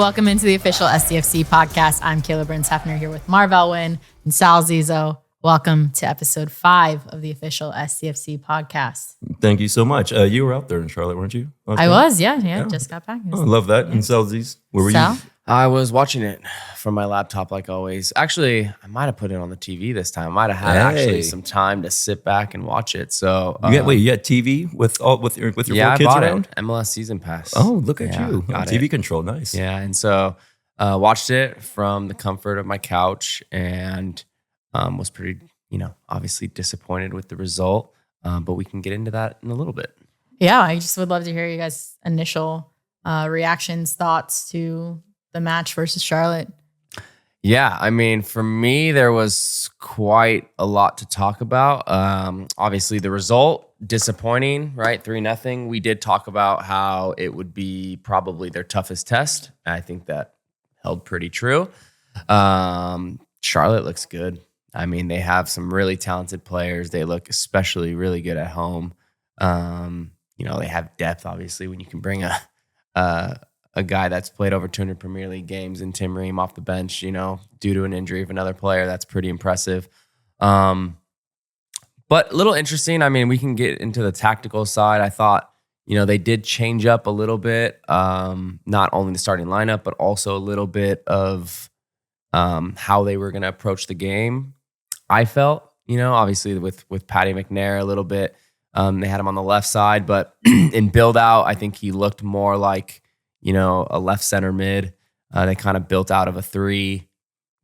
Welcome into the official SCFC podcast. I'm Kaila Brins-Hefner here with Marvell and Sal Zizo. Welcome to episode 5 of the official SCFC podcast. Thank you so much. You were out there in Charlotte, weren't you? I was, yeah. Just got back. I love that. Yeah. And Salzies, where were you? I was watching it from my laptop like always. Actually, I might have put it on the TV this time. I might have had actually some time to sit back and watch it. So you got TV with your 4 kids around? It. MLS season pass. Oh, look at you. TV control, nice. Yeah, and so watched it from the comfort of my couch and was pretty, obviously disappointed with the result. But we can get into that in a little bit. Yeah, I just would love to hear you guys' initial reactions, thoughts to the match versus Charlotte. Yeah, I mean, for me, there was quite a lot to talk about. Obviously, the result, disappointing, right? 3-0. We did talk about how it would be probably their toughest test. I think that held pretty true. Charlotte looks good. I mean, they have some really talented players. They look especially really good at home. They have depth, obviously, when you can bring a guy that's played over 200 Premier League games and Tim Ream off the bench, due to an injury of another player. That's pretty impressive. But a little interesting. I mean, we can get into the tactical side. I thought, they did change up a little bit, not only the starting lineup, but also a little bit of how they were going to approach the game. I felt, obviously with Paddy McNair a little bit, they had him on the left side, but in build out, I think he looked more like, a left center mid. They kind of built out of a 3,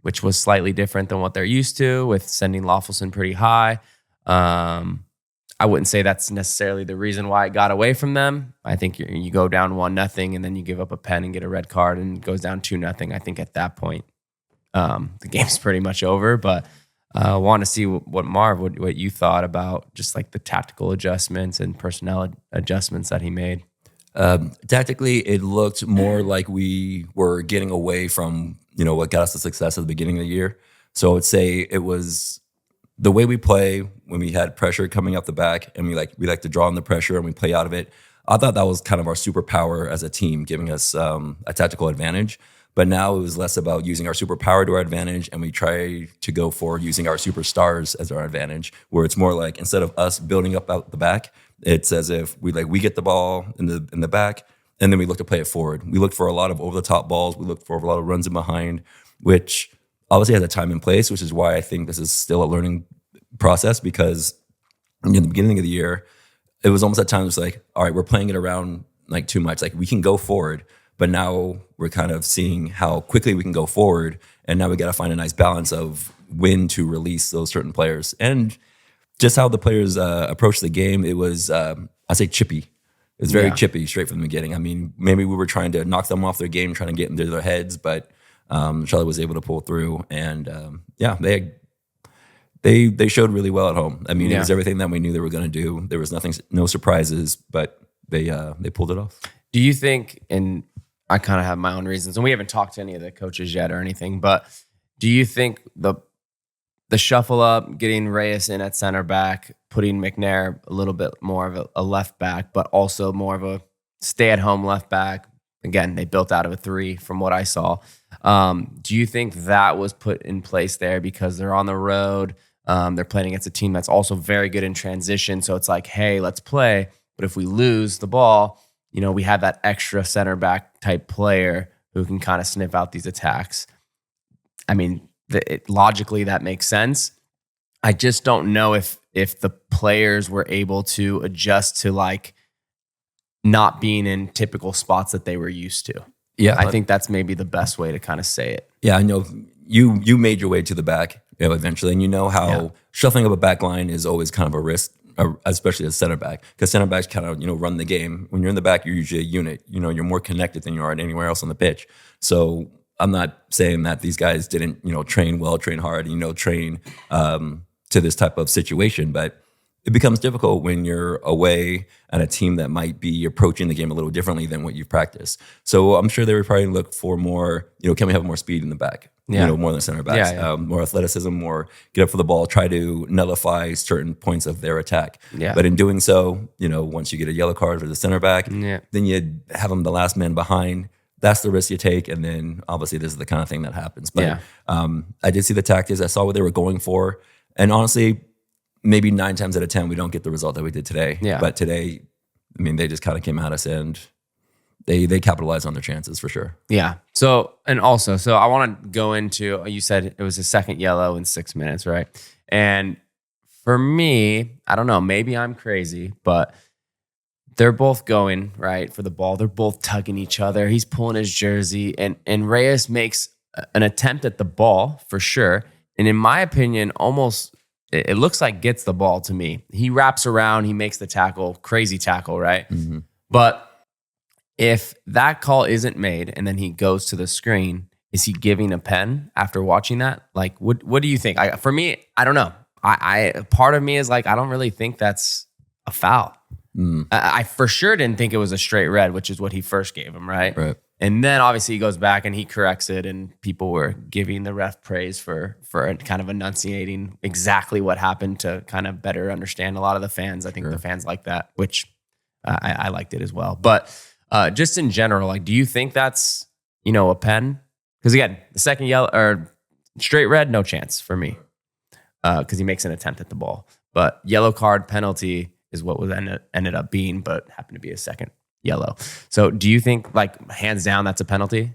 which was slightly different than what they're used to with sending Loffelson pretty high. I wouldn't say that's necessarily the reason why it got away from them. I think you go down 1-0 and then you give up a pen and get a red card and it goes down 2-0. I think at that point, the game's pretty much over. But I want to see what you thought about just like the tactical adjustments and personnel adjustments that he made. Tactically, it looked more like we were getting away from, what got us the success at the beginning of the year. So I would say it was the way we play when we had pressure coming up the back and we like to draw on the pressure and we play out of it. I thought that was kind of our superpower as a team, giving us a tactical advantage. But now it was less about using our superpower to our advantage, and we try to go for using our superstars as our advantage, where it's more like instead of us building up out the back, it's as if we get the ball in the back, and then we look to play it forward. We look for a lot of over-the-top balls. We look for a lot of runs in behind, which obviously has a time and place, which is why I think this is still a learning process, because in the beginning of the year, it was almost at times like, all right, we're playing it around like too much. Like we can go forward, but now we're kind of seeing how quickly we can go forward, and now we got to find a nice balance of when to release those certain players. And just how the players approached the game, it was, I'd say chippy. It was very chippy straight from the begining. I mean, maybe we were trying to knock them off their game, trying to get into their heads, but Charlotte was able to pull through. And they showed really well at home. I mean, it was everything that we knew they were going to do. There was no surprises, but they pulled it off. Do you think, and I kind of have my own reasons, and we haven't talked to any of the coaches yet or anything, but do you think the shuffle up, getting Reyes in at center back, putting McNair a little bit more of a left back, but also more of a stay-at-home left back. Again, they built out of a 3 from what I saw. Do you think that was put in place there because they're on the road? They're playing against a team that's also very good in transition. So it's like, hey, let's play. But if we lose the ball, we have that extra center back type player who can kind of sniff out these attacks. I mean, logically, that makes sense. I just don't know if the players were able to adjust to like not being in typical spots that they were used to. Yeah, I think that's maybe the best way to kind of say it. Yeah, I know you made your way to the back eventually, and how shuffling up a back line is always kind of a risk, especially as center back, because center backs kind of run the game. When you're in the back, you're usually a unit. You're more connected than you are anywhere else on the pitch. So I'm not saying that these guys didn't, train well, train hard, train to this type of situation, but it becomes difficult when you're away at a team that might be approaching the game a little differently than what you've practiced. So I'm sure they would probably look for more, can we have more speed in the back? More than center backs, more athleticism, more get up for the ball, try to nullify certain points of their attack. Yeah. But in doing so, once you get a yellow card for the center back, then you have them the last man behind. that's the risk you take. And then obviously this is the kind of thing that happens. But Yeah. I did see the tactics. I saw what they were going for. And honestly, maybe 9 times out of 10, we don't get the result that we did today. Yeah. But today, I mean, they just kind of came at us and they capitalized on their chances for sure. Yeah. So I want to go into, you said it was a second yellow in 6 minutes, right? And for me, I don't know, maybe I'm crazy, but they're both going, right, for the ball. They're both tugging each other. He's pulling his jersey, and Reyes makes an attempt at the ball for sure. And in my opinion, almost, it looks like gets the ball to me. He wraps around, he makes the tackle, crazy tackle, right? Mm-hmm. But if that call isn't made and then he goes to the screen, is he giving a pen after watching that? Like, what do you think? For me, I don't know. I part of me is like, I don't really think that's a foul. I for sure didn't think it was a straight red, which is what he first gave him, right? Right. And then obviously he goes back and he corrects it, and people were giving the ref praise for kind of enunciating exactly what happened to kind of better understand a lot of the fans. I think the fans like that, which I liked it as well. But just in general, like, do you think that's, a pen? Because again, the second yellow or straight red, no chance for me, because he makes an attempt at the ball. But yellow card penalty is what was ended up being, but happened to be a second yellow. So do you think, like, hands down, that's a penalty?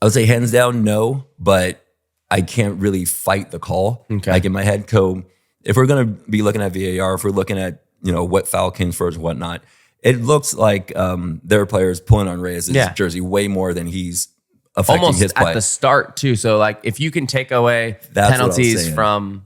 I would say hands down, no, but I can't really fight the call. Okay. Like in my head, if we're going to be looking at VAR, if we're looking at, what foul came first and whatnot, it looks like their players pulling on Reyes' jersey way more than he's affecting Almost his play. at the start too. So like, if you can take away That's penalties from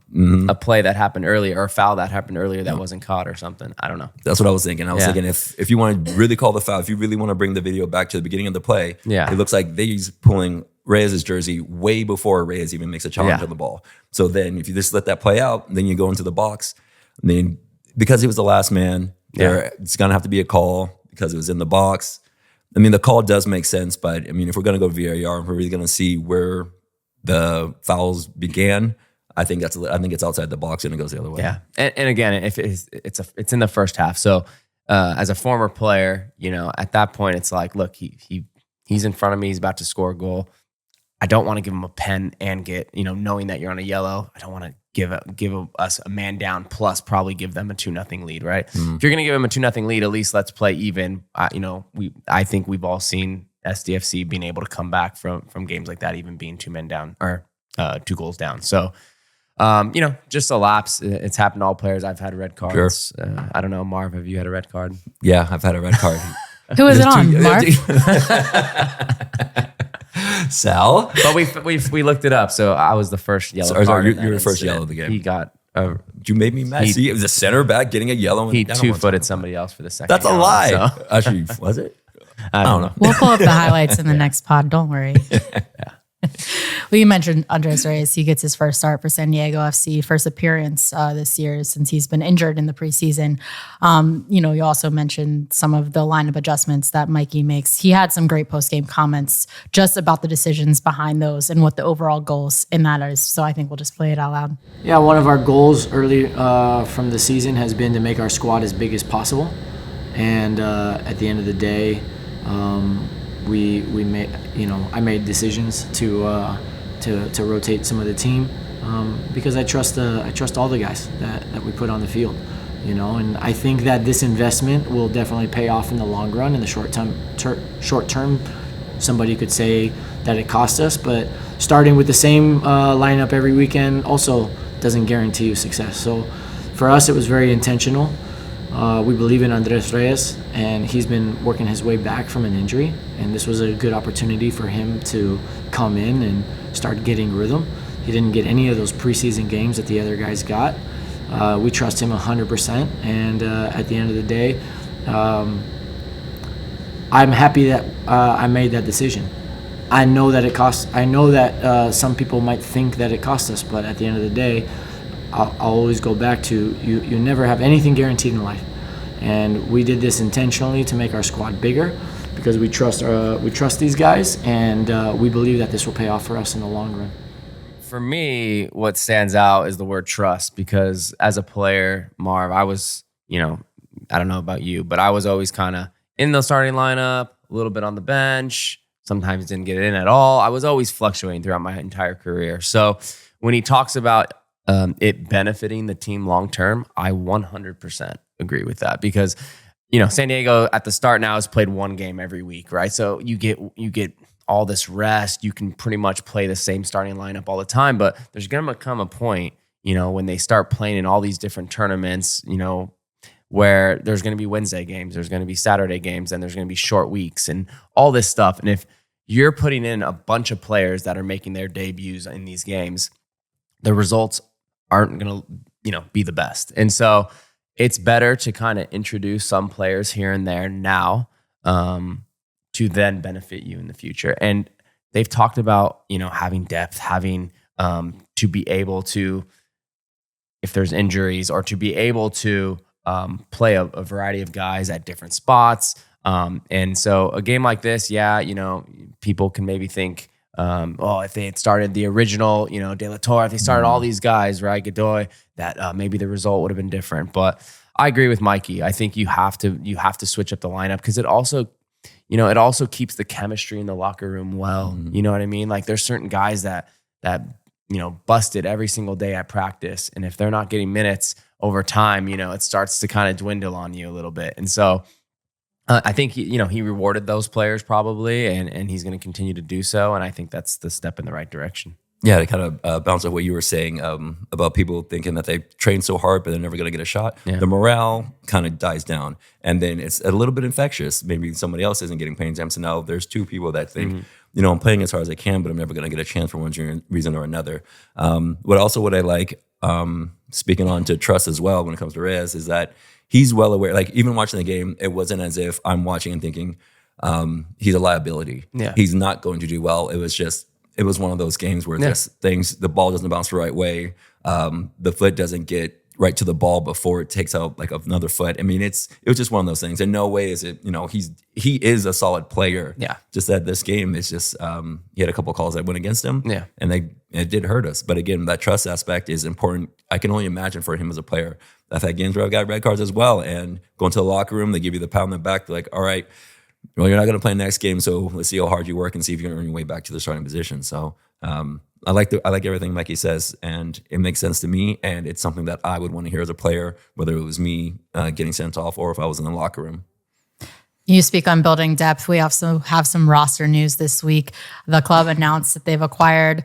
a play that happened earlier or a foul that happened earlier that wasn't caught or something, I don't know. That's what I was thinking. I was thinking if you want to really call the foul, if you really want to bring the video back to the beginning of the play, it looks like he's pulling Reyes' jersey way before Reyes even makes a challenge on the ball. So then if you just let that play out, then you go into the box. I mean, because he was the last man, it's going to have to be a call because it was in the box. I mean, the call does make sense, but I mean, if we're going to go VAR and we're really going to see where the fouls began, I think it's outside the box and it goes the other way. Yeah, and again, if it's in the first half, so as a former player, at that point, it's like, look, he's in front of me, he's about to score a goal. I don't want to give him a pen and get, knowing that you're on a yellow, I don't want to give us a man down plus probably give them a 2-0 lead, right? If you're going to give them a 2-0 lead, at least let's play even. I think we've all seen SDFC being able to come back from games like that, even being 2 men down or 2 goals down. So, just a lapse. It's happened to all players. I've had red cards. Sure. I don't know, Marv, have you had a red card? Yeah, I've had a red card. Who was it on, Mark? Sal? But we looked it up, so I was the first yellow card. Sorry, in you're that the first incident. yellow of the game. He got You made me mad. See, it was a center back getting a yellow. he 2-footed somebody else for the second. That's a yellow, lie. so. Actually, was it? I don't know. We'll pull up the highlights in the next pod. Don't worry. Well, you mentioned Andres Reyes. He gets his first start for San Diego FC, first appearance this year since he's been injured in the preseason. You also mentioned some of the lineup adjustments that Mikey makes. He had some great post-game comments just about the decisions behind those and what the overall goals in that is. So I think we'll just play it out loud. Yeah, one of our goals early from the season has been to make our squad as big as possible. And at the end of the day, we made, I made decisions to rotate some of the team because I trust all the guys that we put on the field, and I think that this investment will definitely pay off in the long run. In the short term, somebody could say that it cost us, but starting with the same lineup every weekend also doesn't guarantee you success. So for us, it was very intentional. We believe in Andres Reyes, and he's been working his way back from an injury, and this was a good opportunity for him to come in and start getting rhythm. He didn't get any of those preseason games that the other guys got. We trust him 100%, and at the end of the day, I'm happy that I made that decision. I know that it costs. I know that some people might think that it cost us, but at the end of the day, I'll always go back to you never have anything guaranteed in life, and we did this intentionally to make our squad bigger because we trust these guys, and we believe that this will pay off for us in the long run. For me, what stands out is the word trust, because as a player, Marv, I was, I don't know about you, but I was always kind of in the starting lineup, a little bit on the bench, Sometimes didn't get in at all. I was always fluctuating throughout my entire career. So when he talks about it benefiting the team long term, I 100% agree with that, because San Diego at the start now has played one game every week, right? So you get all this rest. You can pretty much play the same starting lineup all the time, but there's going to come a point, when they start playing in all these different tournaments, where there's going to be Wednesday games, there's going to be Saturday games, and there's going to be short weeks and all this stuff. And if you're putting in a bunch of players that are making their debuts in these games, the results aren't going to, be the best. And so it's better to kind of introduce some players here and there now to then benefit you in the future. And they've talked about, having depth, having to be able to, if there's injuries, or to be able to play a variety of guys at different spots. And so a game like this, people can maybe think, if they had started the original, De La Torre, if they started all these guys, right, Godoy, that maybe the result would have been different. But I agree with Mikey. I think you have to switch up the lineup, because it also keeps the chemistry in the locker room well. You know what I mean? Like, there's certain guys that busted every single day at practice, and if they're not getting minutes over time, it starts to kind of dwindle on you a little bit. And so I think he rewarded those players probably, and he's going to continue to do so. And I think that's the step in the right direction. Yeah, to kind of bounce off what you were saying about people thinking that they train so hard, but they're never going to get a shot. Yeah. The morale kind of dies down, and then it's a little bit infectious. Maybe somebody else isn't getting playing time. So now there's two people that think, I'm playing as hard as I can, but I'm never going to get a chance for one reason or another. What I like, speaking on to trust as well when it comes to Reyes, is that he's well aware. Like, even watching the game, it wasn't as if I'm watching and thinking he's a liability. Yeah. He's not going to do well. It was one of those games where the ball doesn't bounce the right way. The foot doesn't get right to the ball before it takes out like another foot. I mean, it was just one of those things. In no way is it, he is a solid player. Yeah. Just that this game is just, he had a couple of calls that went against him. Yeah. And it did hurt us. But again, that trust aspect is important. I can only imagine for him as a player. I've had games where I've got red cards as well, and going to the locker room, they give you the pat on the back. They're like, all right, well, you're not going to play next game, so let's see how hard you work and see if you can earn your way back to the starting position. So I like everything Mikey says, and it makes sense to me, and it's something that I would want to hear as a player, whether it was me getting sent off or if I was in the locker room. You speak on building depth. We also have some roster news this week. The club announced that they've acquired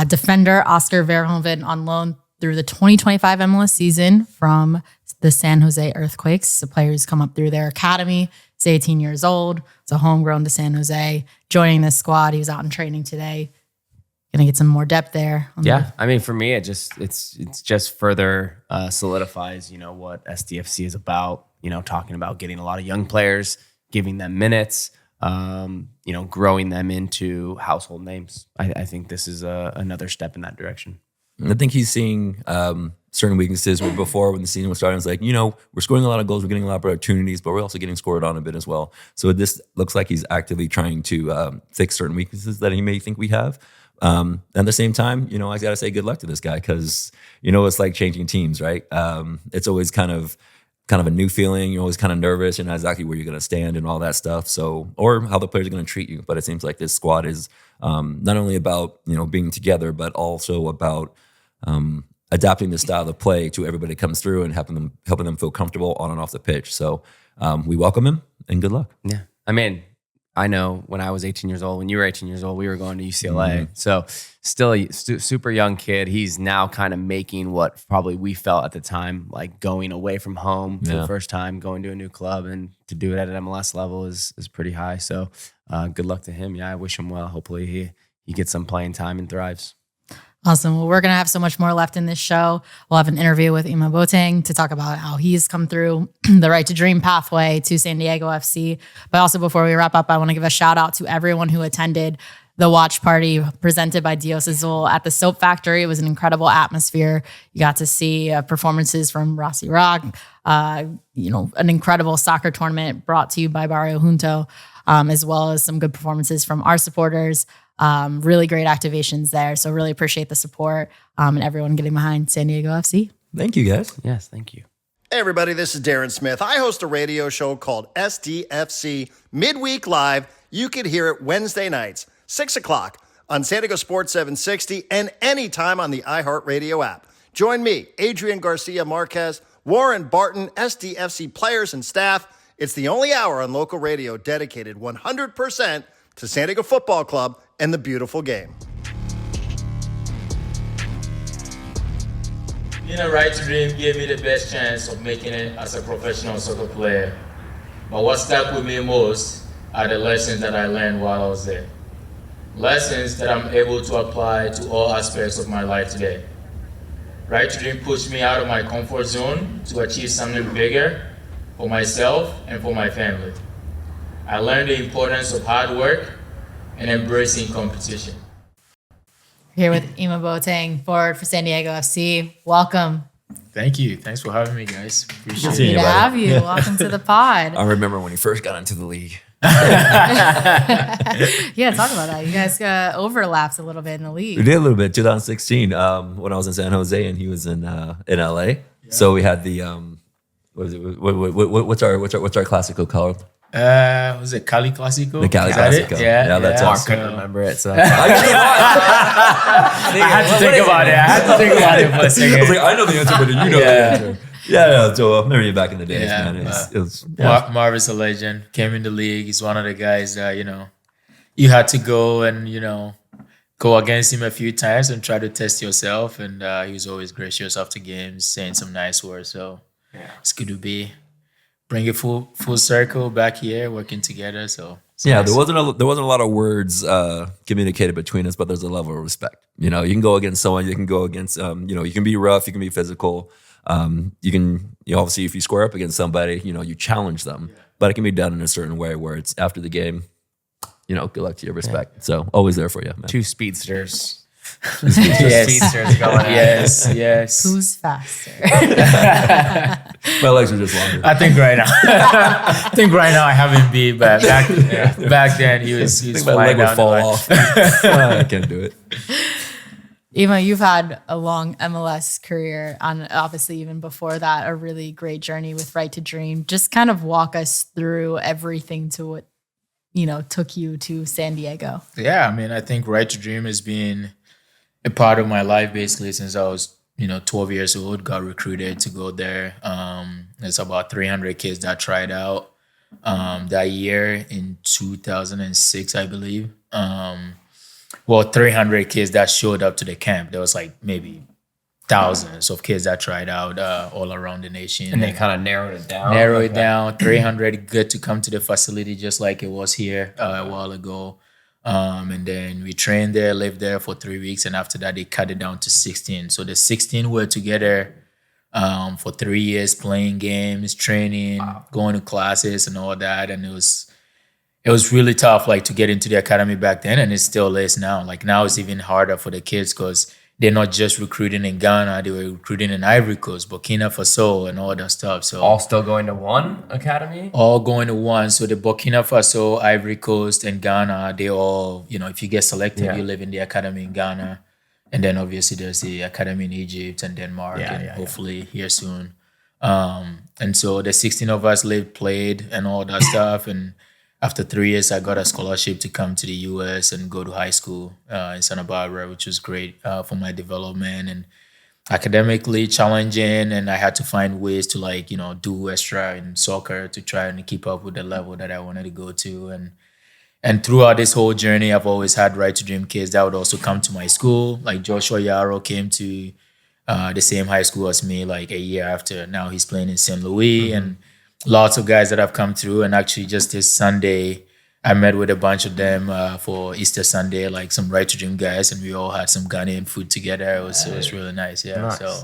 defender Oscar Verhoeven on loan through the 2025 MLS season from the San Jose Earthquakes. The player who's come up through their academy. He's 18 years old. It's a homegrown to San Jose. Joining this squad, he was out in training today. Gonna get some more depth there. I mean, for me, it's just further solidifies, what SDFC is about. Talking about getting a lot of young players, giving them minutes, growing them into household names. I think this is another step in that direction. I think he's seeing certain weaknesses where before, when the season was starting, it's like, we're scoring a lot of goals, we're getting a lot of opportunities, but we're also getting scored on a bit as well. So this looks like he's actively trying to fix certain weaknesses that he may think we have. At the same time, I got to say good luck to this guy, because, it's like changing teams, right? It's always kind of a new feeling. You're always kind of nervous. You're not exactly where you're going to stand and all that stuff. So, or how the players are going to treat you. But it seems like this squad is not only about, being together, but also about adapting the style of play to everybody that comes through and helping them feel comfortable on and off the pitch. So we welcome him, and good luck. Yeah. I mean, I know when I was 18 years old, when you were 18 years old, we were going to UCLA. So still a super young kid. He's now kind of making what probably we felt at the time, like going away from home for the first time, going to a new club, and to do it at an MLS level is pretty high. So good luck to him. Yeah, I wish him well. Hopefully he gets some playing time and thrives. Awesome. Well, we're going to have so much more left in this show. We'll have an interview with Ema Boateng to talk about how he's come through the Right to Dream pathway to San Diego FC. But also, before we wrap up, I want to give a shout out to everyone who attended the watch party presented by Dios Azul at the Soap Factory. It was an incredible atmosphere. You got to see performances from Rossi Rock, an incredible soccer tournament brought to you by Barrio Junto, as well as some good performances from our supporters. Really great activations there. So really appreciate the support and everyone getting behind San Diego FC. Thank you, guys. Yes, thank you. Hey everybody, this is Darren Smith. I host a radio show called SDFC Midweek Live. You can hear it Wednesday nights, 6 o'clock on San Diego Sports 760 and anytime on the iHeartRadio app. Join me, Adrian Garcia Marquez, Warren Barton, SDFC players and staff. It's the only hour on local radio dedicated 100% to San Diego Football Club and the beautiful game. Being a right to dream gave me the best chance of making it as a professional soccer player. But what stuck with me most are the lessons that I learned while I was there. Lessons that I'm able to apply to all aspects of my life today. Right to dream pushed me out of my comfort zone to achieve something bigger for myself and for my family. I learned the importance of hard work and embracing competition. Here with Ema Boateng, forward for San Diego FC. Welcome. Thank you. Thanks for having me, guys. Appreciate Happy it. to have you. Welcome to the pod. I remember when he first got into the league. Yeah, talk about that. You guys overlapped a little bit in the We league. did a little bit. 2016, when I was in San Jose and he was in LA. Yeah. So we had the what is it? What's our classical called? Was it Cali Clasico? The Cali Is that it? Clasico. Yeah, Yeah, that's Mark us. couldn't remember it, so I had to think about it for a I was second. like, I know the answer, but you know the answer. Yeah. So I remember you back in the days, Yeah, man. It was yeah. Marvell's a legend. Came in the league. He's one of the guys that, you had to go and, go against him a few times and try to test yourself. And he was always gracious after games, saying some nice words. So it's good to bring it full circle back here, working together. So Yeah, nice. there wasn't a lot of words communicated between us, but there's a level of respect. You can go against someone, you can go against you can be rough, you can be physical. You can obviously if you square up against somebody, you challenge them. Yeah. But it can be done in a certain way where it's after the game, good luck to your respect. Yeah. So always there for you, man. two speedsters. Yes. Speedsters going at it. Yes. Who's faster? My legs are just longer. I think right now I haven't been, but back then he was I think my leg flying would down fall the line. off. I can't do it. Ema, you've had a long MLS career, and obviously even before that, a really great journey with Right to Dream. Just kind of walk us through everything to what, took you to San Diego. Yeah, I think Right to Dream has been a part of my life basically since I was 12 years old. Got recruited to go there. There's about 300 kids that tried out that year in 2006, I believe. 300 kids that showed up to the camp. There was like maybe thousands of kids that tried out all around the nation. And they kind of narrowed it down. 300 good to come to the facility just like it was here a while ago. And then we trained there, lived there for 3 weeks. And after that, they cut it down to 16. So the 16 were together for 3 years, playing games, training, going to classes and all that. And it was really tough, to get into the academy back then. And it still is now. Now it's even harder for the kids because they're not just recruiting in Ghana. They were recruiting in Ivory Coast, Burkina Faso, and all that stuff. So All still going to one academy? all going to one. So the Burkina Faso, Ivory Coast, and Ghana, they all, if you get selected, you live in the academy in Ghana. And then obviously there's the academy in Egypt and Denmark hopefully here soon. And so the 16 of us played and all that stuff. And after 3 years, I got a scholarship to come to the U.S. and go to high school in Santa Barbara, which was great for my development and academically challenging. And I had to find ways to do extra in soccer to try and keep up with the level that I wanted to go to. And throughout this whole journey, I've always had Right to Dream kids that would also come to my school. Like Joshua Yarrow came to the same high school as me a year after. Now he's playing in St. Louis and lots of guys that have come through. And actually just this Sunday, I met with a bunch of them for Easter Sunday, some Right to Dream guys, and we all had some Ghanaian food together. It was really nice. Yeah. Nice.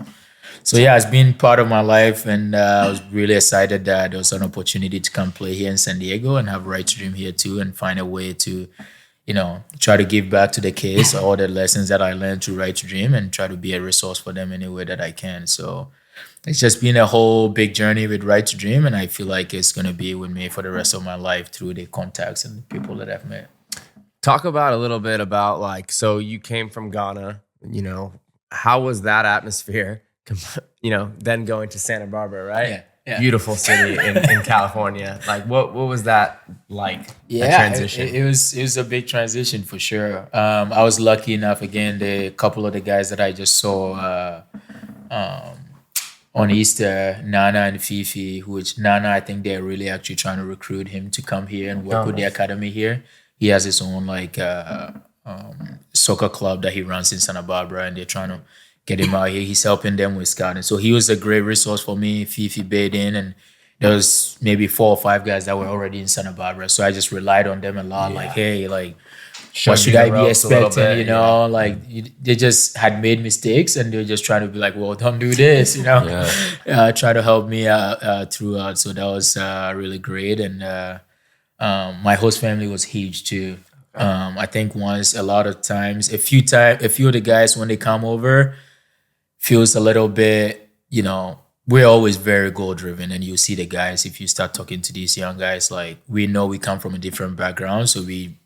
So yeah, it's been part of my life, and I was really excited that there was an opportunity to come play here in San Diego and have Right to Dream here too, and find a way to, try to give back to the kids all the lessons that I learned through Right to Dream and try to be a resource for them any way that I can. So it's just been a whole big journey with Right to Dream, and I feel like it's going to be with me for the rest of my life through the contacts and the people that I've met. Talk about a little bit about so you came from Ghana, how was that atmosphere then going to Santa Barbara, right? Yeah. Beautiful city in California. Like, what was that like? Yeah, the transition. It was a big transition for sure. I was lucky enough. Again, the couple of the guys that I just saw on Easter, Nana and Fifi. Which Nana, I think they're really actually trying to recruit him to come here and work with the academy here. He has his own soccer club that he runs in Santa Barbara, and they're trying to get him out here. He's helping them with scouting. So he was a great resource for me. Fifi bid in, and there was maybe 4 or 5 guys that were already in Santa Barbara. So I just relied on them a lot. Like, hey, like, what should I be expecting? They just had made mistakes, and they're just trying to be like, well, don't do this, try to help me out throughout. So that was really great. And my host family was huge too. I think a lot of times, a few of the guys, when they come over, feels a little bit, we're always very goal driven, and you see the guys, if you start talking to these young guys, like, we know we come from a different background, so we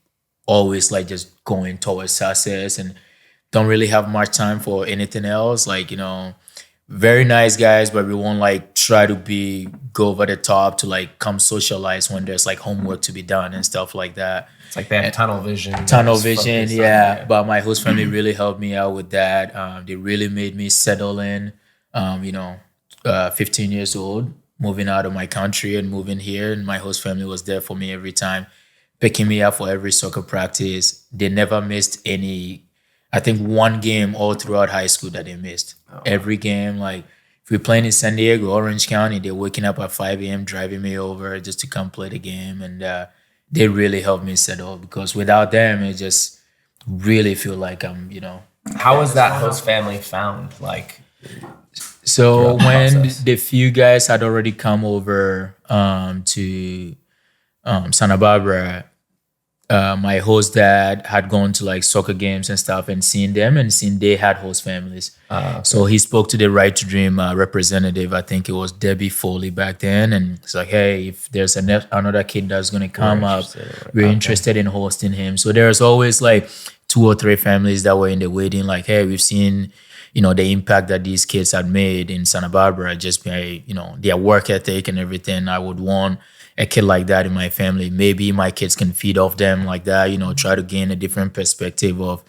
always like just going towards success and don't really have much time for anything else. Like, very nice guys, but we won't like try to go over the top to like come socialize when there's like homework to be done and stuff like that. It's like they have tunnel vision. Yeah. But my host family really helped me out with that. They really made me settle in. 15 years old, moving out of my country and moving here, and my host family was there for me every time, picking me up for every soccer practice. They never missed any. I think one game all throughout high school that they missed. Every game, like if we're playing in San Diego, Orange County, they're waking up at 5 a.m., driving me over just to come play the game. And they really helped me settle, because without them, it just really feel like I'm, How was that host family found? Like, so when the few guys had already come over to Santa Barbara, my host dad had gone to like soccer games and stuff and seen them and seen they had host families. So he spoke to the Right to Dream representative. I think it was Debbie Foley back then. And it's like, hey, if there's another kid that's going to come up, we're interested in hosting him. So there's always like 2 or 3 families that were in the waiting, like, hey, we've seen, the impact that these kids had made in Santa Barbara, just by, their work ethic and everything. I would want a kid like that in my family. Maybe my kids can feed off them like that, try to gain a different perspective of,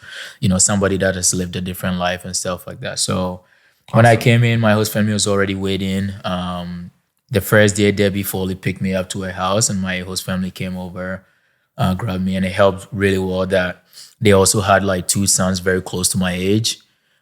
somebody that has lived a different life and stuff like that. So when I came in, my host family was already waiting. The first day, Debbie Foley picked me up to her house, and my host family came over, grabbed me, and it helped really well that they also had like 2 sons very close to my age.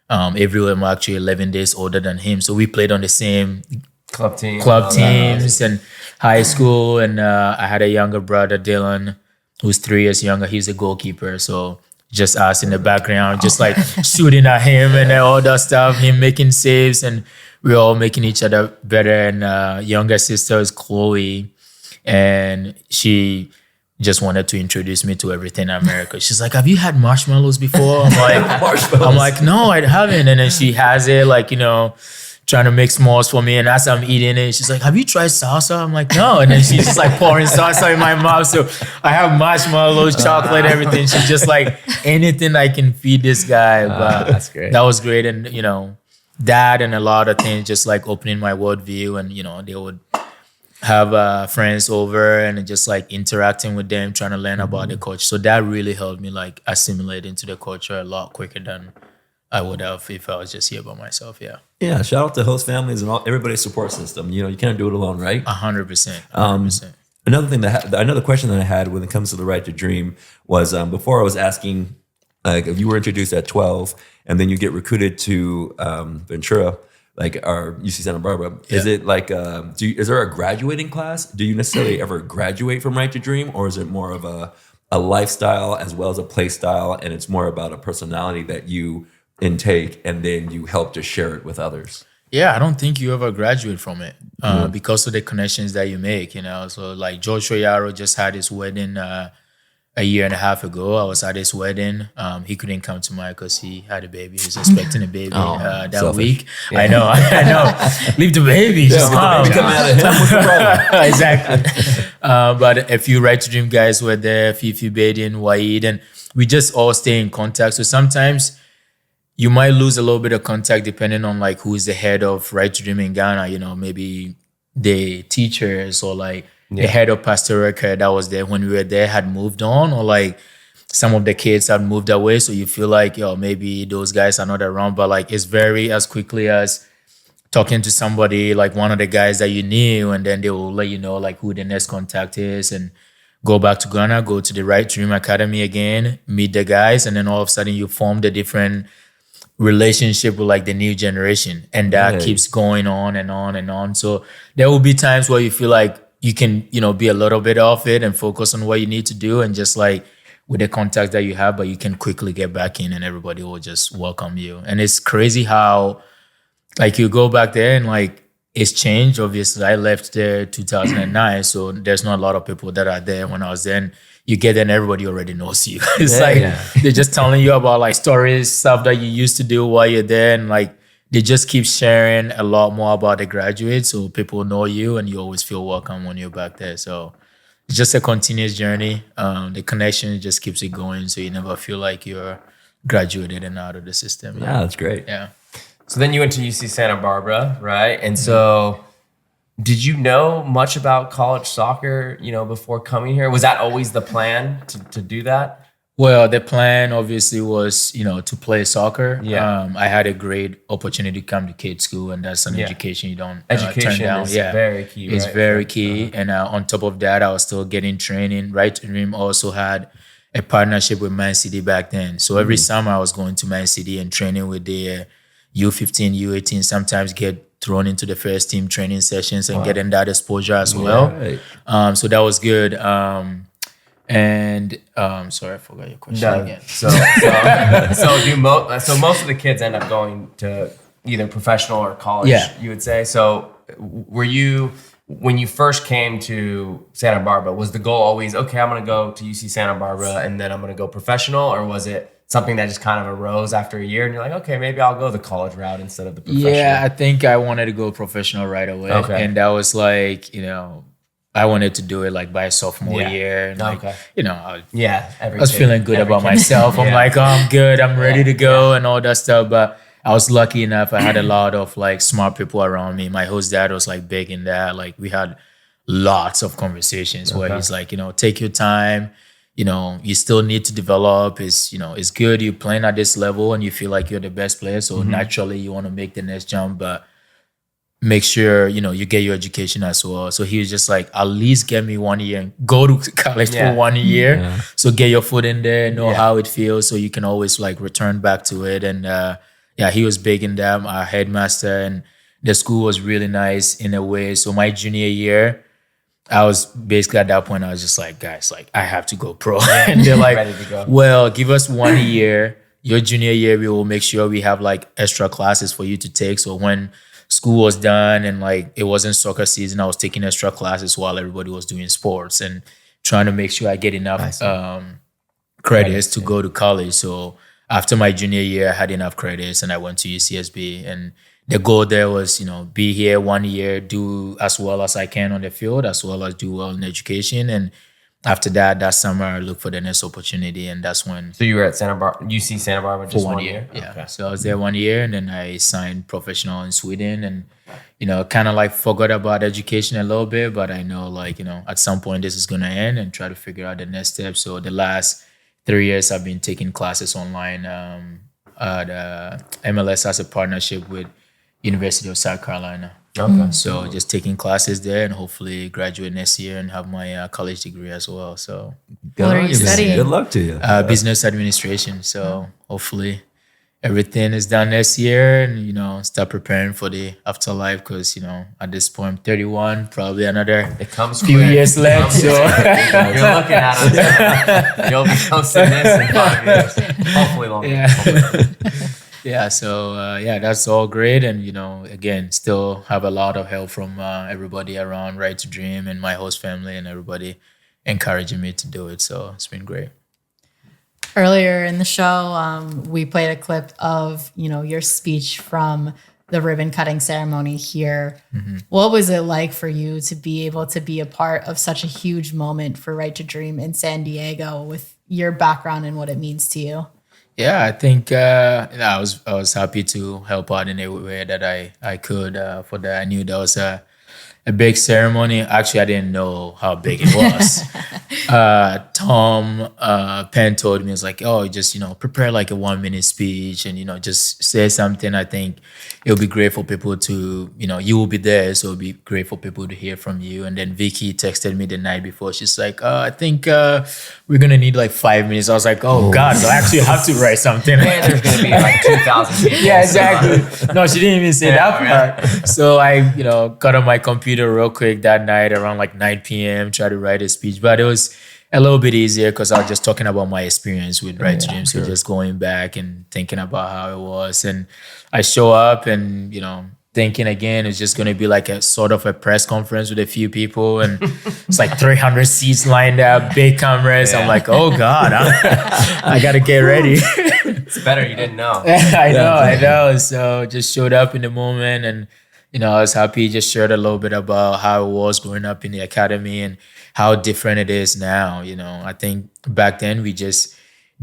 Everyone were actually 11 days older than him. So we played on the same club teams and high school. And I had a younger brother, Dylan, who's 3 years younger. He's a goalkeeper. So just us in the background, just like shooting at him and all that stuff, him making saves, and we're all making each other better. And younger sister is Chloe, and she just wanted to introduce me to everything in America. She's like, have you had marshmallows before? I'm like, no, I haven't. And then she has it, like, trying to make s'mores for me. And as I'm eating it, she's like, have you tried salsa? I'm like, no. And then she's just like pouring salsa in my mouth. So I have marshmallows, chocolate, everything. She's just like, anything I can feed this guy. But that's great. That was great. And, that and a lot of things, just like opening my worldview. And, they would have friends over and just like interacting with them, trying to learn about the culture. So that really helped me like assimilate into the culture a lot quicker than I would have if I was just here by myself. Yeah. Yeah. Shout out to host families and everybody's support system. You can't do it alone, right? 100%. Another question that I had when it comes to the Right to Dream was before I was asking, like, if you were introduced at 12 and then you get recruited to Ventura, like our UC Santa Barbara, is it like, is there a graduating class? Do you necessarily ever graduate from Right to Dream, or is it more of a lifestyle as well as a play style, and it's more about a personality that you intake and then you help to share it with others? Yeah, I don't think you ever graduate from it because of the connections that you make, So like George Shoyaro just had his wedding a year and a half ago. I was at his wedding. He couldn't come to mine because he had a baby. He was expecting a baby that selfish. Week. Yeah. I know. Leave the baby. Just come. Baby coming out of him. What's the problem? Exactly. But a few Right to Dream guys were there, Fifi, Badin, Waid, and we just all stay in contact. So sometimes you might lose a little bit of contact depending on like who is the head of Right to Dream in Ghana. You know, maybe the teachers or like the head of pastoral care that was there when we were there had moved on, or like some of the kids had moved away. So you feel like, maybe those guys are not around, but like it's very as quickly as talking to somebody, like one of the guys that you knew, and then they will let you know like who the next contact is, and go back to Ghana, go to the Right Dream Academy again, meet the guys, and then all of a sudden you form the different relationship with like the new generation, and that keeps going on and on and on. So there will be times where you feel like you can, be a little bit off it and focus on what you need to do, and just like with the contacts that you have, but you can quickly get back in and everybody will just welcome you. And it's crazy how like you go back there and like it's changed. Obviously, I left there 2009, so there's not a lot of people that are there when I was there. And you get there and everybody already knows you. It's they're just telling you about like stories, stuff that you used to do while you're there, and like they just keep sharing a lot more about the graduates, so people know you and you always feel welcome when you're back there. So it's just a continuous journey. The connection just keeps it going, so you never feel like you're graduated and out of the system. Yeah, that's great. Yeah. So then you went to UC Santa Barbara, right? And so did you know much about college soccer, before coming here? Was that always the plan to do that? Well, the plan obviously was, to play soccer. Yeah. I had a great opportunity to come to Kate school, and that's an education you don't Education turn down. is very key, It's right? very key. And on top of that, I was still getting training. Right to Dream also had a partnership with Man City back then. So every summer I was going to Man City and training with the U15, U18, sometimes get thrown into the first team training sessions and getting that exposure as well. Right. So that was good. Sorry, I forgot your question again. So most of the kids end up going to either professional or college, you would say. So were you, when you first came to Santa Barbara, was the goal always, okay, I'm going to go to UC Santa Barbara and then I'm going to go professional, or was it something that just kind of arose after a year and you're like, okay, maybe I'll go the college route instead of the professional? Yeah, I think I wanted to go professional right away. Okay. And that was like, I wanted to do it like by sophomore year. And I was feeling good about myself. I'm like, I'm good. I'm ready to go and all that stuff. But I was lucky enough. I had a lot of like smart people around me. My host dad was like big in that. Like we had lots of conversations where he's like, take your time. You still need to develop. It's good you're playing at this level and you feel like you're the best player. So naturally you want to make the next jump, but make sure, you get your education as well. So he was just like, at least get me 1 year and go to college for 1 year. Yeah. So get your foot in there, know how it feels, so you can always like return back to it. And he was big in that, our headmaster, and the school was really nice in a way. So my junior year, I was basically at that point, I was just like, guys, like I have to go pro. And they're like, well, give us 1 year. Your junior year, we will make sure we have like extra classes for you to take. So when school was done and like it wasn't soccer season, I was taking extra classes while everybody was doing sports and trying to make sure I get enough credits to go to college. So after my junior year, I had enough credits and I went to UCSB. And the goal there was, be here 1 year, do as well as I can on the field, as well as do well in education. And after that summer, I looked for the next opportunity. And that's when... So you were at UC Santa Barbara just for 1 year? Yeah. Okay. So I was there 1 year and then I signed professional in Sweden and, kind of like forgot about education a little bit, but I know like, at some point this is going to end and try to figure out the next step. So the last 3 years I've been taking classes online. MLS has a partnership with University of South Carolina. Okay. So just taking classes there and hopefully graduate next year and have my college degree as well. So what are you studying? Good luck to you. Business administration. So hopefully everything is done next year and, start preparing for the afterlife because, at this point I'm 31, probably another few years left. So you're looking at us. You'll be hosting this in 5 years. Hopefully longer. Yeah. Yeah, so that's all great, and again, still have a lot of help from everybody around Right to Dream and my host family and everybody encouraging me to do it. So it's been great. Earlier in the show, we played a clip of your speech from the ribbon cutting ceremony here. Mm-hmm. What was it like for you to be able to be a part of such a huge moment for Right to Dream in San Diego with your background and what it means to you? Yeah, I think I was happy to help out in every way that I could for that. I knew that was a big ceremony. Actually, I didn't know how big it was. Tom Penn told me, it's like, oh, just, prepare like a 1 minute speech and, just say something. I think it'll be great for people to, you will be there. So it'll be great for people to hear from you. And then Vicky texted me the night before. She's like, I think we're going to need like 5 minutes. I was like, oh God, so I actually have to write something. And there's going to be like 2,000 people. Yeah, exactly. No, she didn't even say that part. So I, got on my computer real quick that night around like 9 p.m., try to write a speech. But it was a little bit easier because I was just talking about my experience with Right to Dream. So just going back and thinking about how it was. And I show up and, thinking again, it's just going to be like a sort of a press conference with a few people. And it's like 300 seats lined up, big cameras. Yeah. I'm like, oh God, I got to get ready. It's better you didn't know. I know. So just showed up in the moment and, I was happy, just shared a little bit about how it was growing up in the academy and how different it is now. I think back then we just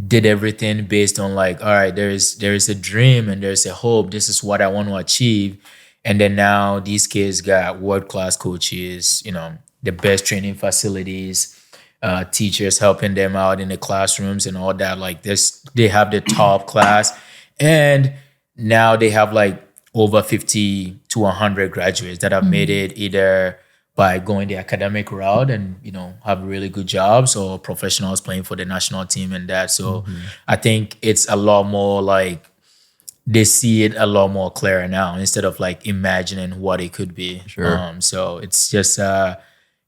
did everything based on like, all right, there is a dream and there's a hope. This is what I want to achieve. And then now these kids got world-class coaches, the best training facilities, teachers helping them out in the classrooms and all that. Like this, they have the top class. And now they have like over 50 to 100 graduates that have made it either by going the academic route and, have really good jobs or professionals playing for the national team and that. So I think it's a lot more like they see it a lot more clearer now instead of like imagining what it could be. Sure. So it's just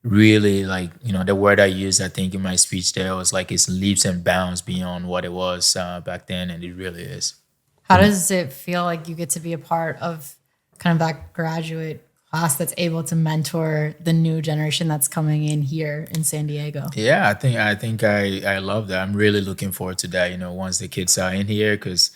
really like, the word I used, I think in my speech there was like it's leaps and bounds beyond what it was back then. And it really is. How does it feel like you get to be a part of kind of that graduate class that's able to mentor the new generation that's coming in here in San Diego? Yeah, I think I love that. I'm really looking forward to that, once the kids are in here, because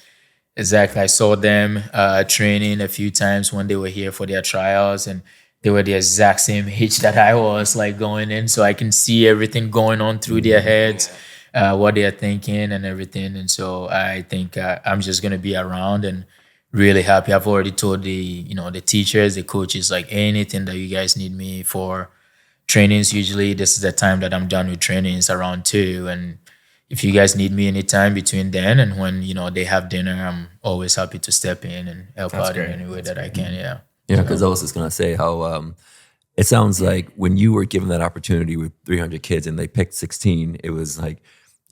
exactly, I saw them training a few times when they were here for their trials, and they were the exact same age that I was like going in. So I can see everything going on through their heads. What they are thinking and everything. And so I think I'm just going to be around and really happy. I've already told the teachers, the coaches, like anything that you guys need me for trainings. Usually this is the time that I'm done with trainings around 2. And if you guys need me anytime between then and when, they have dinner, I'm always happy to step in and help out in any way that I can. Yeah. Yeah. Because I was just going to say how it sounds like when you were given that opportunity with 300 kids and they picked 16, it was like,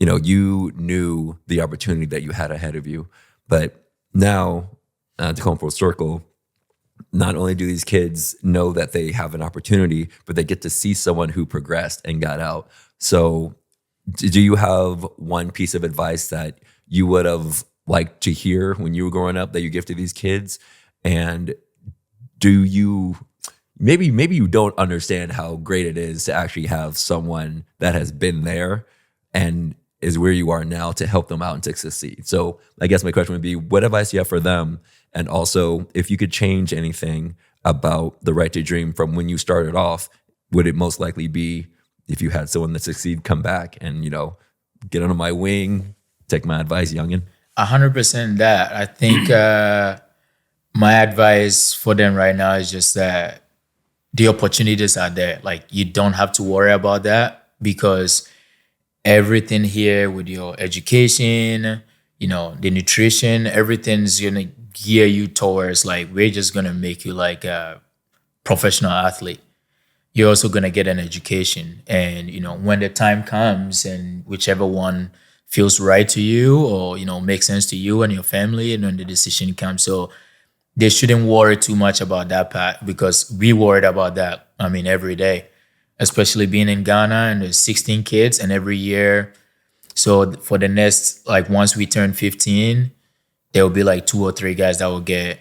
you knew the opportunity that you had ahead of you. But now, to come full circle, not only do these kids know that they have an opportunity, but they get to see someone who progressed and got out. So do you have one piece of advice that you would have liked to hear when you were growing up that you give to these kids? And do you, maybe you don't understand how great it is to actually have someone that has been there and is where you are now to help them out and to succeed. So I guess my question would be, what advice do you have for them? And also, if you could change anything about the Right to Dream from when you started off, would it most likely be if you had someone that succeed, come back and, get under my wing, take my advice, youngin? 100% that. I think my advice for them right now is just that the opportunities are there. Like, you don't have to worry about that because everything here with your education, the nutrition, everything's going to gear you towards like, we're just going to make you like a professional athlete. You're also going to get an education. And, when the time comes and whichever one feels right to you or, makes sense to you and your family, and when the decision comes. So they shouldn't worry too much about that part because we worried about that, every day. Especially being in Ghana and there's 16 kids and every year. So for the next, like once we turn 15, there will be like 2 or 3 guys that will get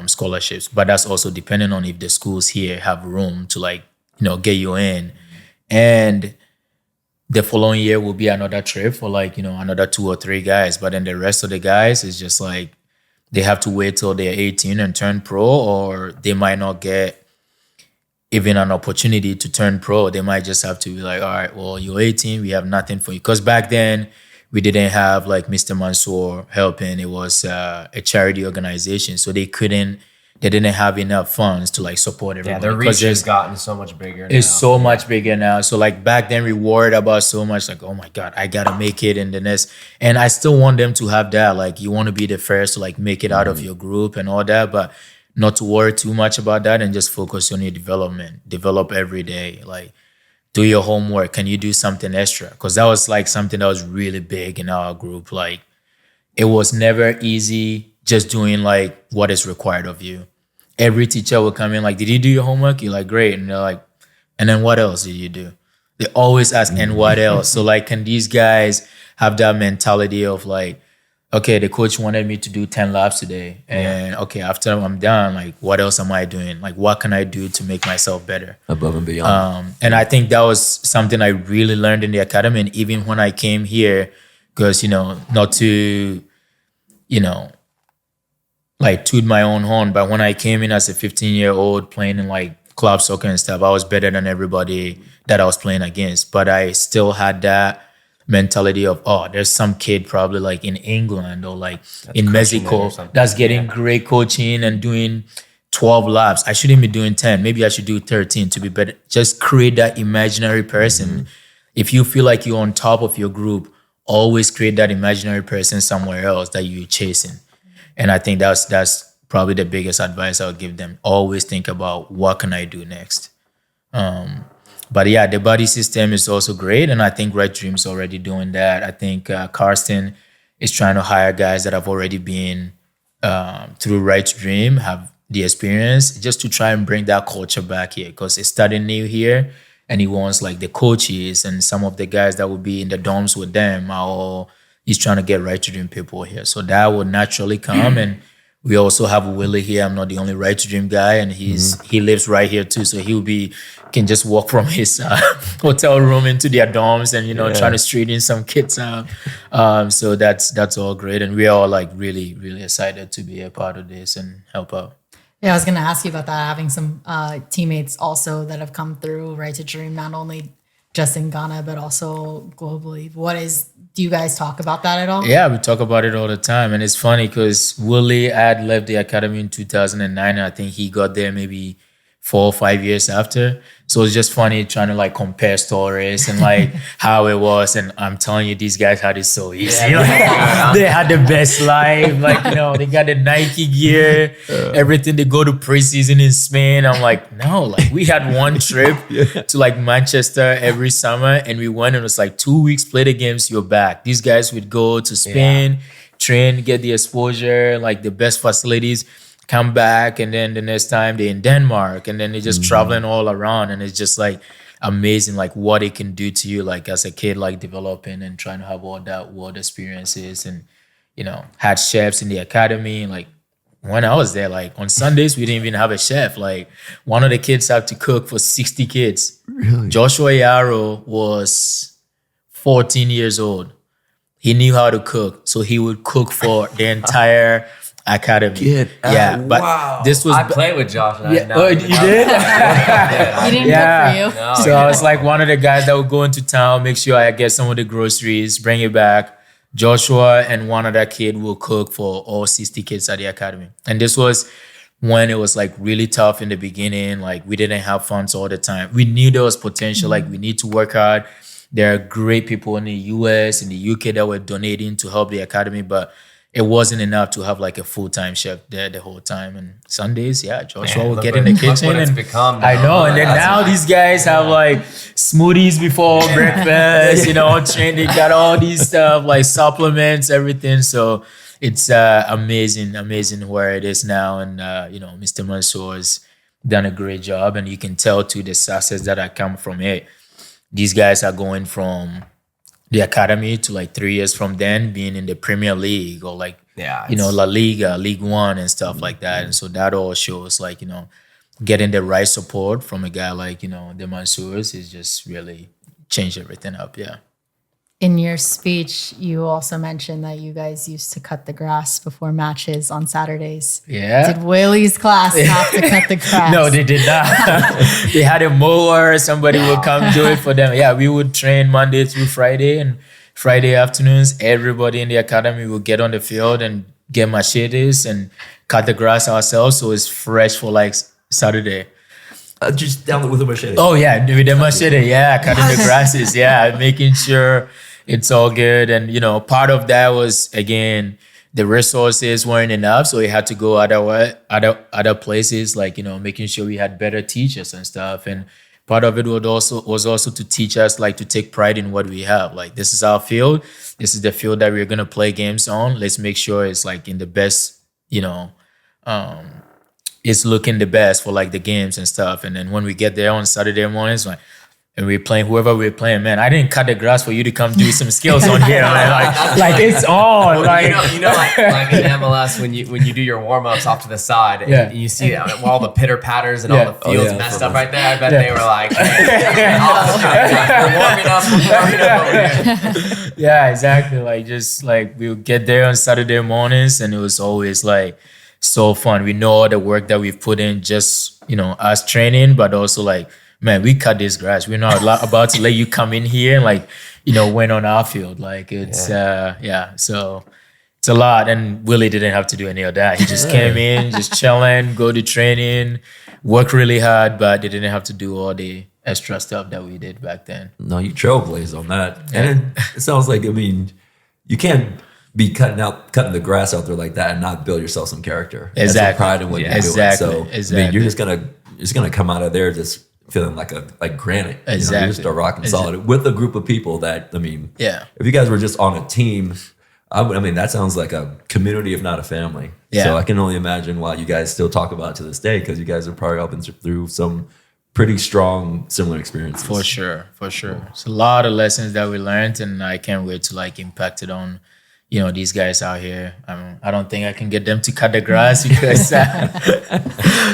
scholarships. But that's also depending on if the schools here have room to like, get you in. And the following year will be another trip for like, another 2 or 3 guys. But then the rest of the guys is just like, they have to wait till they're 18 and turn pro, or they might not get even an opportunity to turn pro. They might just have to be like, all right, well, you're 18, we have nothing for you. Because back then, we didn't have like Mr. Mansour helping. It was a charity organization, so they didn't have enough funds to like support everybody. Yeah, their reach has gotten so much bigger now. It's so much bigger now. So like back then we worried about so much like, oh my God, I gotta make it in the next. And I still want them to have that. Like you want to be the first to like make it out of your group and all that, but not to worry too much about that and just focus on your development. Develop every day. Like do your homework. Can you do something extra? Because that was like something that was really big in our group. Like it was never easy just doing like what is required of you. Every teacher will come in like, did you do your homework? You're like, great. And they're like, and then what else did you do? They always ask, and what else? So like, can these guys have that mentality of like, okay, the coach wanted me to do 10 laps today. And okay, after I'm done, like what else am I doing? Like what can I do to make myself better? Above and beyond. And I think that was something I really learned in the academy. And even when I came here, because, not to, like toot my own horn, but when I came in as a 15-year-old playing in like club soccer and stuff, I was better than everybody that I was playing against. But I still had that mentality of, oh, there's some kid probably like in England or like in Mexico that's getting great coaching and doing 12 laps. I shouldn't be doing 10. Maybe I should do 13 to be better. Just create that imaginary person. If you feel like you're on top of your group, always create that imaginary person somewhere else that you're chasing. And I think that's probably the biggest advice I'll give them. Always think about what can I do next. But yeah, the buddy system is also great. And I think Red Dream's already doing that. I think Karsten is trying to hire guys that have already been through Red Dream, have the experience, just to try and bring that culture back here. Because it's starting new here. And he wants like the coaches and some of the guys that will be in the dorms with them are all... He's trying to get Right to Dream people here. So that will naturally come. And we also have Willie here. I'm not the only Right to Dream guy. And he lives right here too. So can just walk from his hotel room into their dorms and, trying to straighten some kids out. So that's all great. And we are all like really, really excited to be a part of this and help out. Yeah, I was going to ask you about that, having some teammates also that have come through Right to Dream, not only just in Ghana, but also globally. Do you guys talk about that at all? Yeah, we talk about it all the time. And it's funny because Willie had left the academy in 2009. And I think he got there maybe 4 or 5 years after. So it's just funny trying to like compare stories and like how it was. And I'm telling you, these guys had it so easy. Like, they had the best life. Like, they got the Nike gear, everything. They go to preseason in Spain. I'm like, no, like we had one trip to like Manchester every summer. And we went and it was like 2 weeks, play the games, you're back. These guys would go to Spain, train, get the exposure, like the best facilities, come back, and then the next time they're in Denmark, and then they're just traveling all around, and it's just like amazing, like what it can do to you, like as a kid, like developing and trying to have all that world experiences, and had chefs in the academy. Like when I was there, like on Sundays we didn't even have a chef. Like one of the kids had to cook for 60 kids. Really? Joshua Yarrow was 14 years old. He knew how to cook, so he would cook for the entire academy. But this was... I played with Josh. You did? He didn't cook for you. No, so I was like one of the guys that would go into town, make sure I get some of the groceries, bring it back. Joshua and one other kid will cook for all 60 kids at the academy. And this was when it was like really tough in the beginning. Like we didn't have funds all the time. We knew there was potential. Like we need to work hard. There are great people in the US, in the UK that were donating to help the academy, but it wasn't enough to have like a full-time chef there the whole time. And Sundays, Joshua will get in the kitchen, and I know. And then now these guys have like smoothies before breakfast, train. They got all these stuff like supplements, everything. So it's amazing where it is now. And Mr. Mansour has done a great job, and you can tell too the success that I come from it. These guys are going from the academy to like 3 years from then being in the Premier League or like, La Liga, League One and stuff like that. And so that all shows like, getting the right support from a guy like, the Mansours is just really changed everything up. Yeah. In your speech, you also mentioned that you guys used to cut the grass before matches on Saturdays. Yeah. Did Willie's class have to cut the grass? No, they did not. They had a mower. Somebody would come do it for them. Yeah, we would train Monday through Friday and Friday afternoons, everybody in the academy will get on the field and get machetes and cut the grass ourselves, so it's fresh for like Saturday. Just down with a machete. Oh yeah, with the machete, yeah, cutting the grasses, yeah, making sure it's all good. And part of that was, again, the resources weren't enough, so we had to go other places, like making sure we had better teachers and stuff. And part of it was also to teach us, like, to take pride in what we have. Like, this is our field, this is the field that we're gonna play games on. Let's make sure it's like in the best, it's looking the best for like the games and stuff. And then when we get there on Saturday mornings, and we're playing whoever we're playing, man, I didn't cut the grass for you to come do some skills on here. Like it's on. Like like in MLS when you do your warm ups off to the side, and you see all the pitter patters and all the fields messed up right there. I bet they were like, hey, we're warming up over here. Yeah, exactly. Like, just like we would get there on Saturday mornings, and it was always like so fun. We know all the work that we've put in, just us training, but also like, man, we cut this grass. We're not about to let you come in here and win on our field. Like, it's so it's a lot. And Willie didn't have to do any of that. He just came in, just chilling, go to training, work really hard, but they didn't have to do all the extra stuff that we did back then. No, you trailblazed on that. And it sounds like, you can't be cutting the grass out there like that and not build yourself some character. Exactly. That's pride in what you're doing. So exactly. you're just gonna come out of there just feeling like granite. Exactly. You're just a rock and solid with a group of people that, if you guys were just on a team, that sounds like a community, if not a family. Yeah. So I can only imagine why you guys still talk about it to this day, because you guys have probably all been through some pretty strong, similar experiences. For sure. It's a lot of lessons that we learned, and I can't wait to impact it on these guys out here. I don't think I can get them to cut the grass because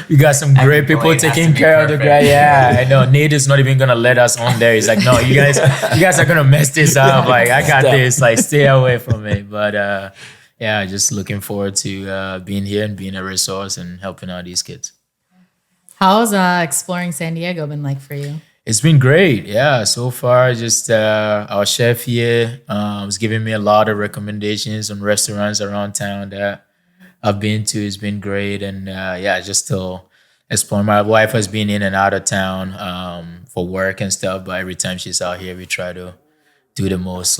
we got some great people taking care of the grass. Yeah, I know. Nate is not even gonna let us on there. He's like, no, you guys are gonna mess this up. Like, I got this. Like, stay away from it. But just looking forward to being here and being a resource and helping out these kids. How's exploring San Diego been like for you? It's been great. Yeah, so far, just our chef here was giving me a lot of recommendations on restaurants around town that I've been to. It's been great. And just still exploring. My wife has been in and out of town for work and stuff, but every time she's out here, we try to do the most,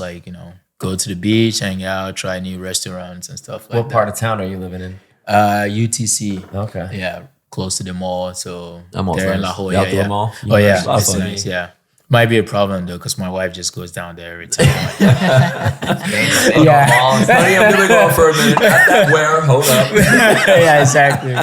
go to the beach, hang out, try new restaurants and stuff like that. What part of town are you living in? UTC. Okay. Yeah, close to the mall. So I'm there in La Jolla. The mall. Oh yeah, it's nice. Yeah, might be a problem though because my wife just goes down there every time. I'm gonna go out for a minute. At that where? Hold up. Yeah, exactly.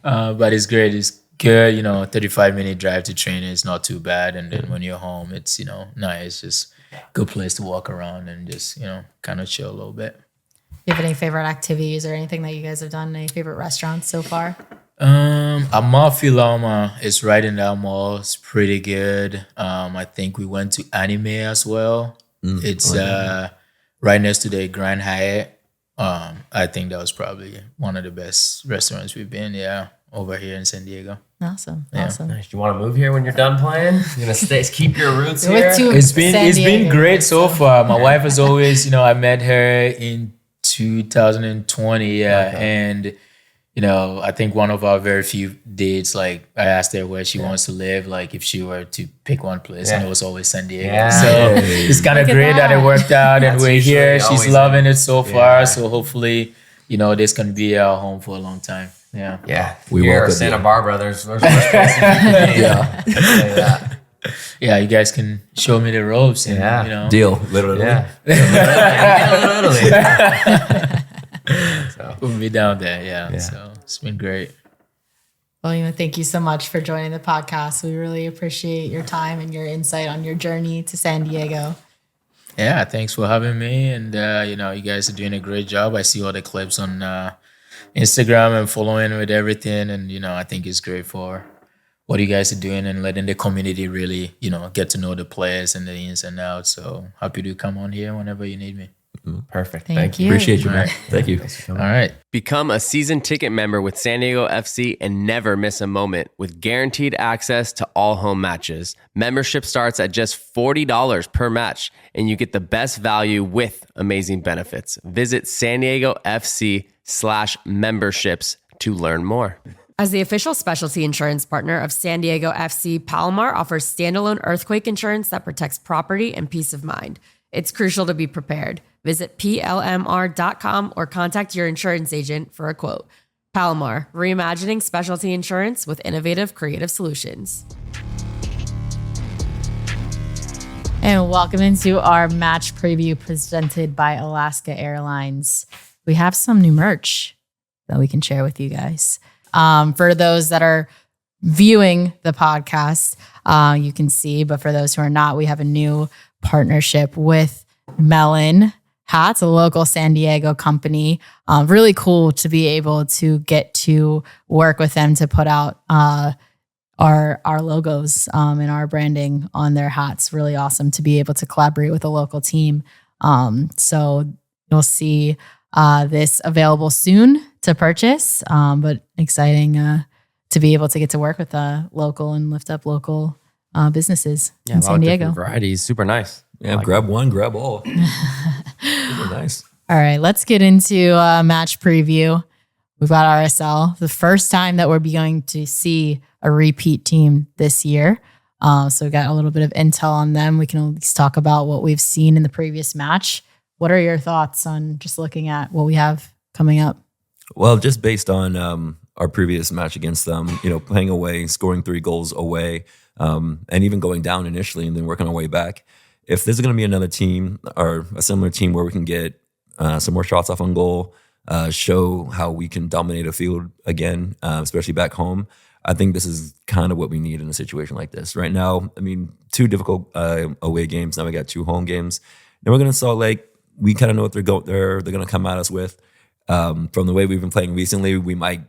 But it's great. It's good. 35-minute drive to training is not too bad. And then when you're home, it's nice. Just good place to walk around and just kind of chill a little bit. Do you have any favorite activities or anything that you guys have done? Any favorite restaurants so far? Amalfi Lama is right in that mall. It's pretty good. I think we went to Anime as well. It's right next to the Grand Hyatt. I think that was probably one of the best restaurants we've been. Yeah, over here in San Diego. Awesome. Nice. Do you want to move here when you're done playing? You're gonna keep your roots here. It's been great so far. My wife has always, I met her in 2020. And I think one of our very few dates, like I asked her where she wants to live, like if she were to pick one place, and it was always San Diego. Yeah. So it's kind of great that it worked out, and we're here. She's loving it so far. So hopefully, this can be our home for a long time. Yeah. Yeah. Here, Santa Barbara, there's worse places. Yeah, you guys can show me the ropes. And, Deal, literally. Yeah. So we'll be down there, So it's been great. Well, thank you so much for joining the podcast. We really appreciate your time and your insight on your journey to San Diego. Yeah, thanks for having me. And you guys are doing a great job. I see all the clips on Instagram and following with everything. And I think it's great for what you guys are doing and letting the community really, get to know the players and the ins and outs. So happy to come on here whenever you need me. Perfect. Thank you. Appreciate you, man. Thank you. All right. Become a season ticket member with San Diego FC and never miss a moment with guaranteed access to all home matches. Membership starts at just $40 per match, and you get the best value with amazing benefits. Visit San Diego FC/memberships to learn more. As the official specialty insurance partner of San Diego FC, Palomar offers standalone earthquake insurance that protects property and peace of mind. It's crucial to be prepared. Visit PLMR.com or contact your insurance agent for a quote. Palomar, reimagining specialty insurance with innovative, creative solutions. And welcome into our match preview presented by Alaska Airlines. We have some new merch that we can share with you guys. For those that are viewing the podcast, you can see, but for those who are not, we have a new partnership with Melon Hats, a local San Diego company. Really cool to be able to get to work with them to put out our logos and our branding on their hats. Really awesome to be able to collaborate with a local team. So you'll see this available soon to purchase, but exciting to be able to get to work with local and lift up local businesses in San Diego. Varieties, super nice. Yeah, grab one, grab all. Super nice. All right, let's get into match preview. We've got RSL, the first time that we're going to see a repeat team this year. So we got a little bit of intel on them. We can at least talk about what we've seen in the previous match. What are your thoughts on just looking at what we have coming up? Well, just based on our previous match against them, playing away, scoring 3 goals away, and even going down initially and then working our way back. If there's going to be another team or a similar team where we can get some more shots off on goal, show how we can dominate a field again, especially back home, I think this is kind of what we need in a situation like this. Right now, 2 difficult away games. Now we got 2 home games. Then we're going to Salt Lake. We kind of know what they're going to come at us with. From the way we've been playing recently, we might,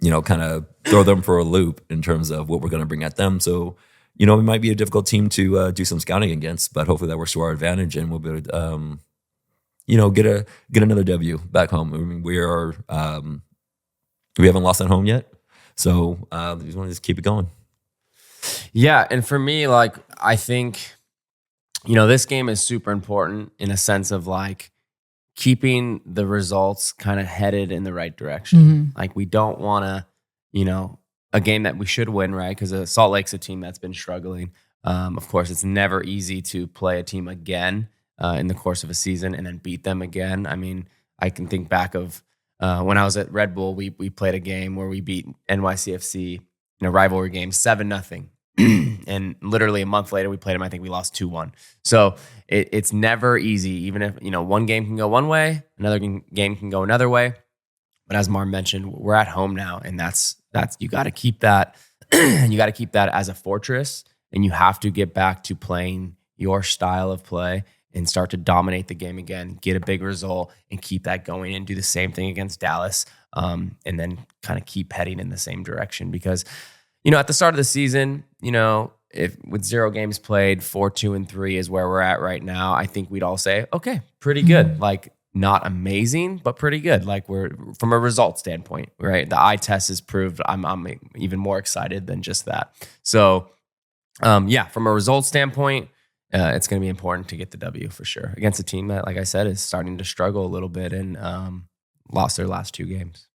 kind of throw them for a loop in terms of what we're going to bring at them. So, we might be a difficult team to do some scouting against, but hopefully that works to our advantage and we'll be able to, get another W back home. We haven't lost at home yet, so we just want to just keep it going. Yeah, and for me, I think, this game is super important in a sense of keeping the results kind of headed in the right direction. Mm-hmm. We don't want to, a game that we should win, right? Because Salt Lake's a team that's been struggling. Of course, it's never easy to play a team again in the course of a season and then beat them again. I can think back of when I was at Red Bull, we played a game where we beat NYCFC in a rivalry game 7-0. And literally a month later, we played them. I think we lost 2-1. So it's never easy, even if, one game can go one way, another game can go another way. But as Mar mentioned, we're at home now, and that's you got to keep that. You got to keep that as a fortress, and you have to get back to playing your style of play and start to dominate the game again, get a big result, and keep that going, and do the same thing against Dallas, and then kind of keep heading in the same direction. Because, at the start of the season, if with 0 games played, 4-2-3 is where we're at right now, I think we'd all say, okay, pretty good. Not amazing, but pretty good. We're from a result standpoint, right? The eye test has proved I'm even more excited than just that. So, from a result standpoint, it's going to be important to get the W for sure against a team that, like I said, is starting to struggle a little bit and lost their last 2 games.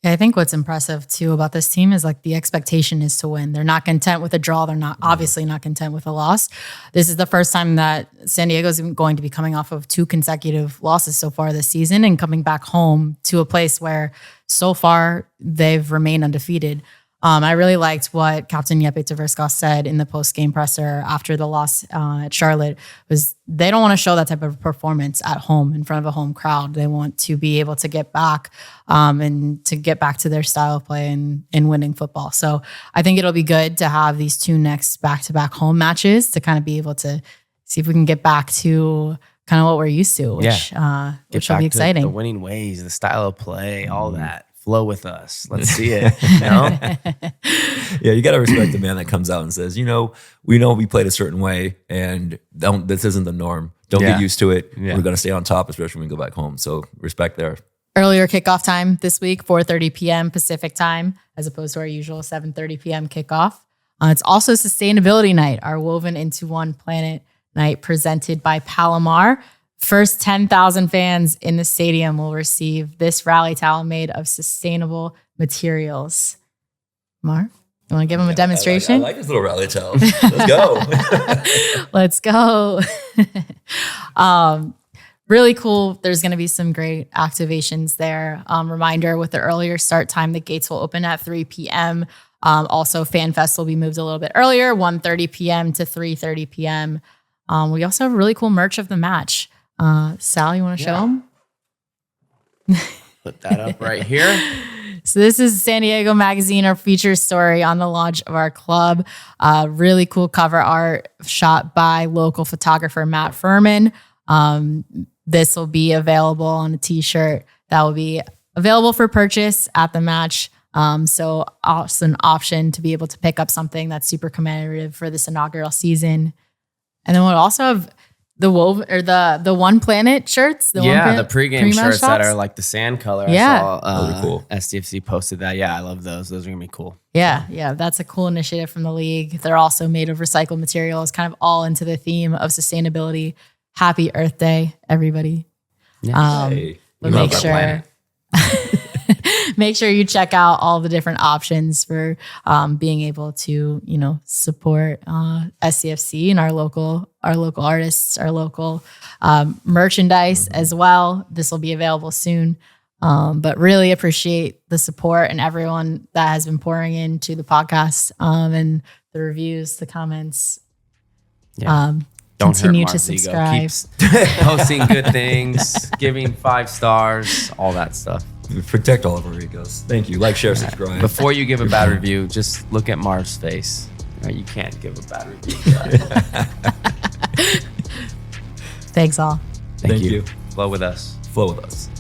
Yeah, I think what's impressive too about this team is the expectation is to win. They're not content with a draw. They're not obviously not content with a loss. This is the first time that San Diego is going to be coming off of 2 consecutive losses so far this season and coming back home to a place where so far they've remained undefeated. I really liked what Captain Yepe Tverskas said in the post-game presser after the loss at Charlotte was they don't want to show that type of performance at home in front of a home crowd. They want to be able to get back and to get back to their style of play and winning football. So I think it'll be good to have these 2 next back-to-back home matches to kind of be able to see if we can get back to kind of what we're used to, which will be exciting. The winning ways, the style of play, all that. Flow with us. Let's see it. Yeah, you got to respect the man that comes out and says, we know we played a certain way, and this isn't the norm Don't Yeah. get used to it. Yeah. We're going to stay on top, especially when we go back home. So respect there. Earlier kickoff time this week, 4:30 p.m. Pacific time, as opposed to our usual 7:30 p.m. kickoff. It's also Sustainability Night, our Woven into One Planet night presented by Palomar. First 10,000 fans in the stadium will receive this rally towel made of sustainable materials. Marv, you want to give them a demonstration? I like this little rally towel. Let's go. Let's go. Really cool. There's going to be some great activations there. Reminder, with the earlier start time, the gates will open at 3 p.m. Also, Fan Fest will be moved a little bit earlier, 1:30 p.m. to 3:30 p.m. We also have really cool merch of the match. Sal, you want to show them? Put that up right here. So this is San Diego Magazine, our feature story on the launch of our club. Really cool cover art shot by local photographer Matt Furman. This will be available on a t-shirt that will be available for purchase at the match. So also an option to be able to pick up something that's super commemorative for this inaugural season. And then we'll also have the One Planet shirts. The pregame shirts that are like the sand color. Yeah. I saw, really cool. SDFC posted that. Yeah, I love those. Those are gonna be cool. Yeah, that's a cool initiative from the league. They're also made of recycled materials, kind of all into the theme of sustainability. Happy Earth Day, everybody. Hey, But make sure you check out all the different options for being able to, support SCFC and our local artists, our local merchandise as well. This will be available soon. But really appreciate the support and everyone that has been pouring into the podcast and the reviews, the comments. Yeah. Don't Continue hurt to Marv's ego. subscribe. Keep posting good things, giving 5 stars, all that stuff. Protect all of our egos. Thank you. Like, share, subscribe. Before you give a bad review, just look at Marv's face. You can't give a bad review. Thanks all. Thank you. Flow with us. Flow with us.